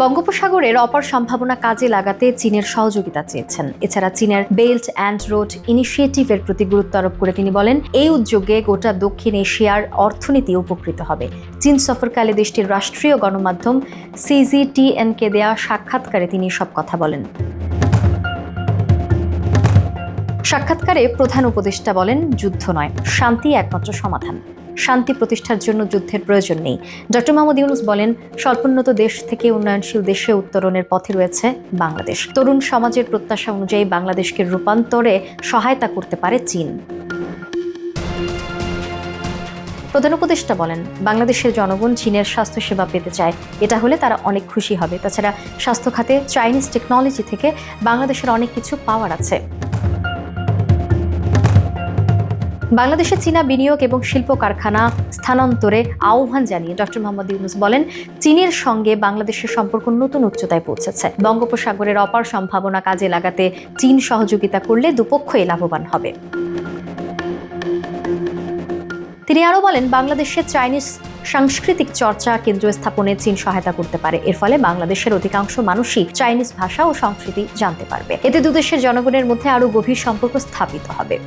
বঙ্গোপসাগরের অপার সম্ভাবনা কাজে লাগাতে চীনের সহযোগিতা চেয়েছেন। এছাড়া চীনের বেল্ট অ্যান্ড রোড ইনিশিয়েটিভের প্রতি গুরুত্ব আরোপ করে তিনি বলেন, এই উদ্যোগে গোটা দক্ষিণ এশিয়ার অর্থনীতি উপকৃত হবে। চীন সফরকালে দেশটির রাষ্ট্রীয় গণমাধ্যম CGTN-কে দেয়া সাক্ষাৎকারে তিনি সব কথা বলেন। সাক্ষাৎকারে প্রধান উপদেষ্টা বলেন, যুদ্ধ নয়, শান্তি একমাত্র সমাধান। শান্তি প্রতিষ্ঠার জন্য যুদ্ধের প্রয়োজন নেই। ডক্টর মোহাম্মদ ইউনূস বলেন, স্বল্পোন্নত দেশ থেকে উন্নয়নশীল দেশে উত্তরণের পথে রয়েছে বাংলাদেশ। তরুণ সমাজের প্রত্যাশা অনুযায়ী বাংলাদেশকে রূপান্তরে সহায়তা করতে পারে চীন। প্রধান উপদেষ্টা বলেন, বাংলাদেশের জনগণ চীনের স্বাস্থ্যসেবা পেতে চায়। এটা হলে তারা অনেক খুশি হবে। তাছাড়া স্বাস্থ্য খাতে চাইনিজ টেকনোলজি থেকে বাংলাদেশের অনেক কিছু পাওয়ার আছে। বাংলাদেশে চীনা বিনিয়োগ এবং শিল্প কারখানা স্থানান্তরে আহ্বান জানিয়ে ডক্টর মোহাম্মদ ইউনূস বলেন, চীনের সঙ্গে বাংলাদেশের সম্পর্ক নতুন উচ্চতায় পৌঁছেছে। বঙ্গোপসাগরের অপার সম্ভাবনা কাজে লাগাতে চীন সহযোগিতা করলে দুপক্ষই লাভবান হবে। তিনি আরও বলেন, বাংলাদেশের চাইনিজ সাংস্কৃতিক চর্চা কেন্দ্র স্থাপনে চীন সহায়তা করতে পারে। এর ফলে বাংলাদেশের অধিকাংশ মানুষই চাইনিজ ভাষা ও সংস্কৃতি জানতে পারবে। এতে দুদেশের জনগণের মধ্যে আরও গভীর সম্পর্ক স্থাপিত হবে।